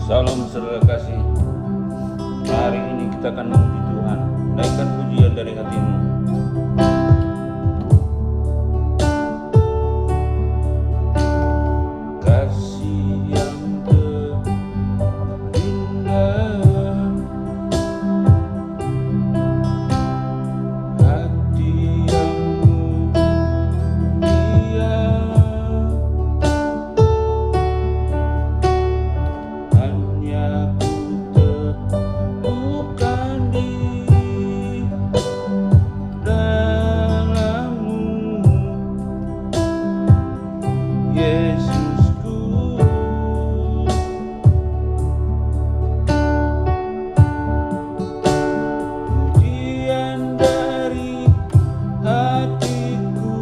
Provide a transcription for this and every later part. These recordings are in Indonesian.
Salam saudara kasih. Hari ini kita akan memuji Tuhan. Naikkan pujian dari hatimu. Kasih yang terindah, hati yang mulia, hanya ku temukan di dalam-Mu, Yesusku. Pujian dari hatiku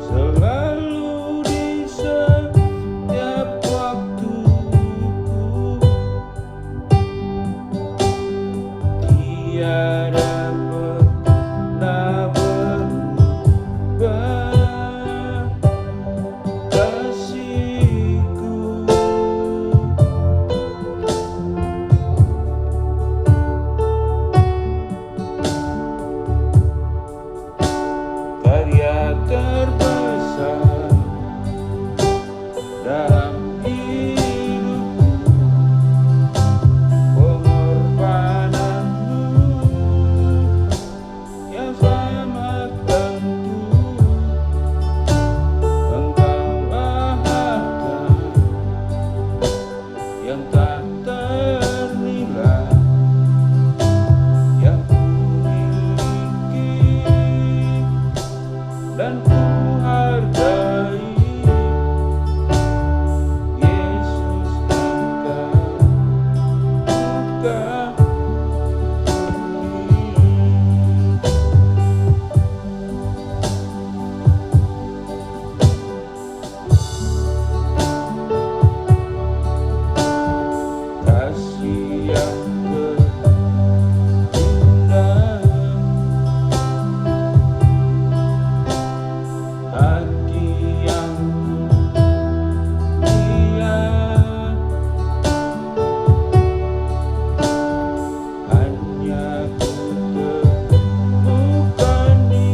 selalu di setiap waktuku, tiada pernah berubah kasih-Ku. Karya terbesar dalam hidupku, pengorbananmu yang selamatkanku. Engkaulah harta yang tak ternilai yang ku miliki dan ku hargai. Yesus, Engkau bukan kasih yang terindah, hati yang mulia, hanya ku temukan di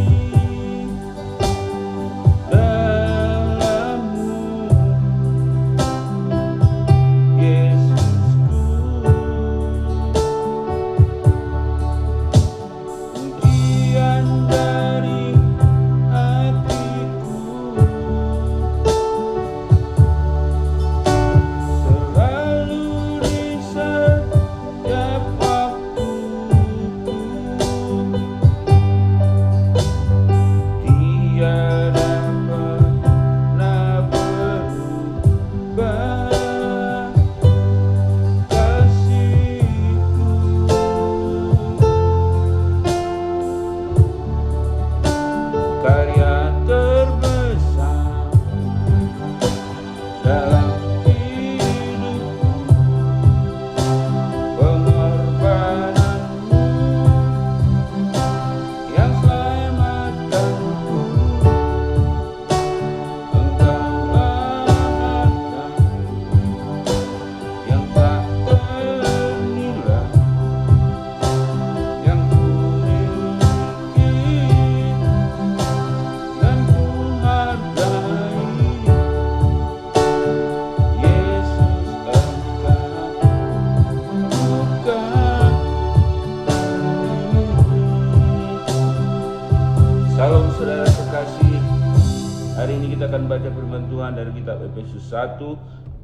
dalam-Mu, Yesusku. Pujian dari hatiku selalu di setiap waktuku, tiada pernah berubah kasih-Ku. Karya terbesar dalam hidupku, pengorbananmu yang selamatkanku. Engkaulah harta yang tak ternilai yang ku miliki dan ku hargai. Yesus, Engkau bukan Salam saudara terkasih. Hari ini kita akan baca firman Tuhan dari kitab Efesus 1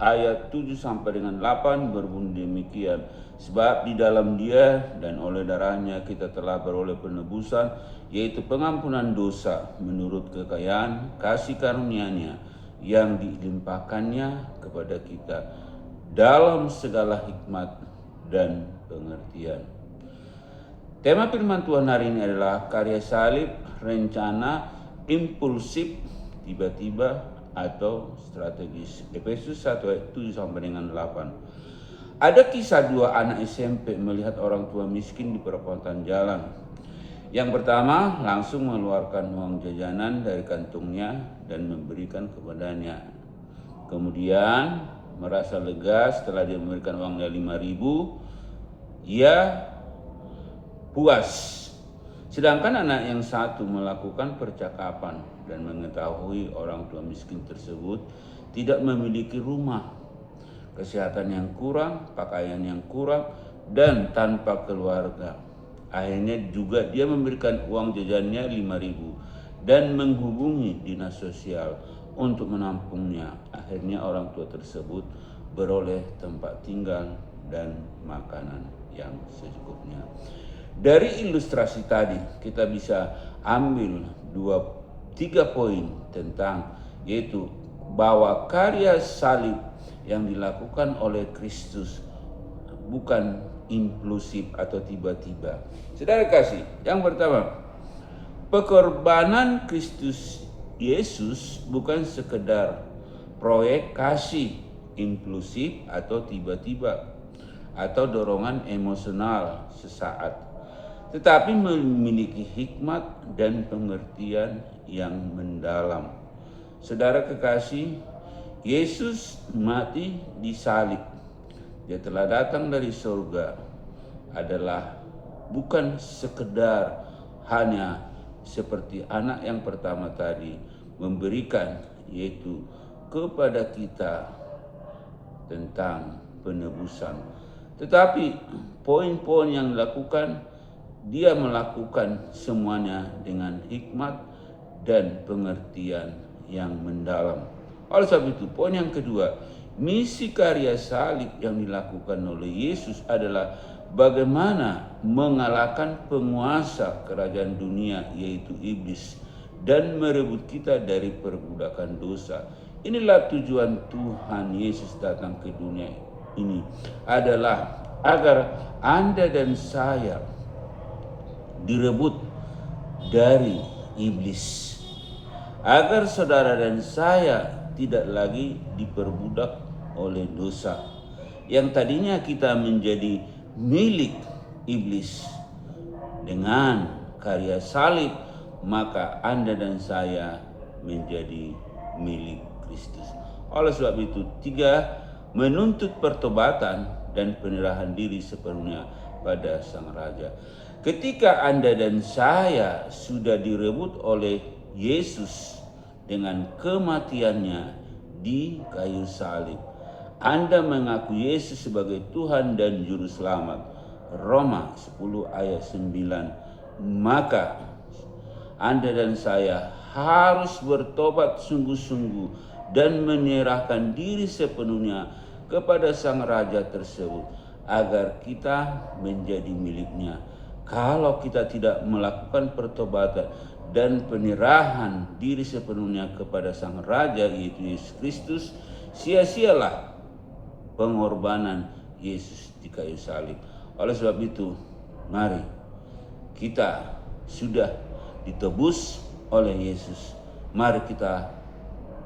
ayat 7 sampai dengan 8, berbunyi demikian. Sebab di dalam Dia dan oleh darahnya kita telah beroleh penebusan, yaitu pengampunan dosa menurut kekayaan kasih karunia-Nya yang dilimpahkannya kepada kita dalam segala hikmat dan pengertian. Tema firman Tuhan hari ini adalah karya salib, rencana, impulsif, tiba-tiba, atau strategis. Efesus 1 ayat 7 sampai dengan 8. Ada kisah dua anak SMP melihat orang tua miskin di perempatan jalan. Yang pertama langsung mengeluarkan uang jajanan dari kantungnya dan memberikan kepadanya. Kemudian merasa lega setelah dia memberikan uangnya 5.000, ia puas. Sedangkan anak yang satu melakukan percakapan dan mengetahui orang tua miskin tersebut tidak memiliki rumah, kesehatan yang kurang, pakaian yang kurang, dan tanpa keluarga. Akhirnya juga dia memberikan uang jajannya 5.000 dan menghubungi dinas sosial untuk menampungnya. Akhirnya orang tua tersebut beroleh tempat tinggal dan makanan yang secukupnya. Dari ilustrasi tadi kita bisa ambil 3 poin tentang, yaitu bahwa karya salib yang dilakukan oleh Kristus bukan impulsif atau tiba-tiba. Saudara kasih, yang pertama, pengorbanan Kristus Yesus bukan sekedar proyek kasih impulsif atau tiba-tiba atau dorongan emosional sesaat, tetapi memiliki hikmat dan pengertian yang mendalam. Saudara kekasih, Yesus mati di salib. Dia telah datang dari surga adalah bukan sekedar hanya seperti anak yang pertama tadi memberikan, yaitu kepada kita tentang penebusan, tetapi poin-poin yang dilakukan, dia melakukan semuanya dengan hikmat dan pengertian yang mendalam. Oleh sebab itu, poin yang kedua, misi karya salib yang dilakukan oleh Yesus adalah bagaimana mengalahkan penguasa kerajaan dunia, yaitu iblis, dan merebut kita dari perbudakan dosa. Inilah tujuan Tuhan Yesus datang ke dunia ini, adalah agar Anda dan saya direbut dari iblis, agar saudara dan saya tidak lagi diperbudak oleh dosa yang tadinya kita menjadi milik iblis. Dengan karya salib, maka Anda dan saya menjadi milik Kristus. Oleh sebab itu, 3, menuntut pertobatan dan penyerahan diri sepenuhnya pada Sang Raja. Ketika Anda dan saya sudah direbut oleh Yesus dengan kematiannya di kayu salib, Anda mengaku Yesus sebagai Tuhan dan Juru Selamat, Roma 10 ayat 9, maka Anda dan saya harus bertobat sungguh-sungguh dan menyerahkan diri sepenuhnya kepada Sang Raja tersebut agar kita menjadi miliknya. Kalau kita tidak melakukan pertobatan dan penyerahan diri sepenuhnya kepada Sang Raja, yaitu Yesus Kristus, sia-sialah pengorbanan Yesus di kayu salib. Oleh sebab itu, mari kita sudah ditebus oleh Yesus. Mari kita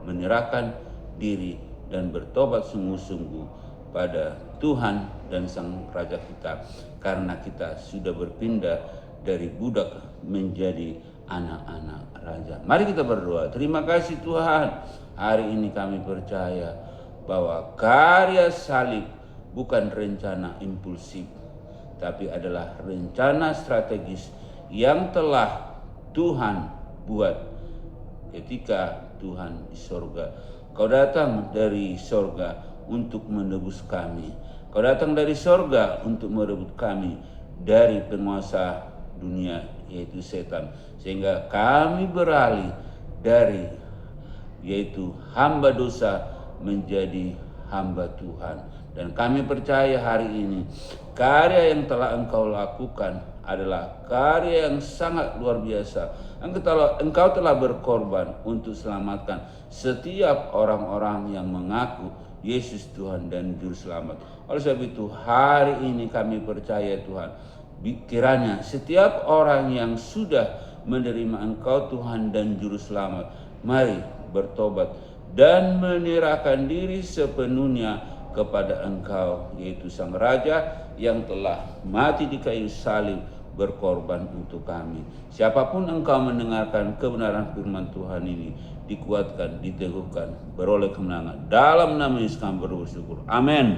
menyerahkan diri dan bertobat sungguh-sungguh pada Tuhan dan Sang Raja kita, karena kita sudah berpindah dari budak menjadi anak-anak Raja. Mari kita berdoa. Terima kasih Tuhan, hari ini kami percaya bahwa karya salib bukan rencana impulsif, tapi adalah rencana strategis yang telah Tuhan buat ketika Tuhan di sorga. Kau datang dari sorga untuk menebus kami. Kau datang dari sorga untuk merebut kami dari penguasa dunia, yaitu setan, sehingga kami beralih dari yaitu hamba dosa menjadi hamba Tuhan. Dan kami percaya hari ini karya yang telah Engkau lakukan adalah karya yang sangat luar biasa. Engkau telah berkorban untuk selamatkan setiap orang-orang yang mengaku Yesus Tuhan dan Juru Selamat. Oleh sebab itu hari ini kami percaya Tuhan, kiranya setiap orang yang sudah menerima Engkau Tuhan dan Juru Selamat, mari bertobat dan menyerahkan diri sepenuhnya kepada Engkau, yaitu Sang Raja yang telah mati di kayu salib berkorban untuk kami. Siapapun engkau mendengarkan kebenaran firman Tuhan ini, dikuatkan, diteguhkan, beroleh kemenangan. Dalam nama Yesus kami bersyukur. Amin.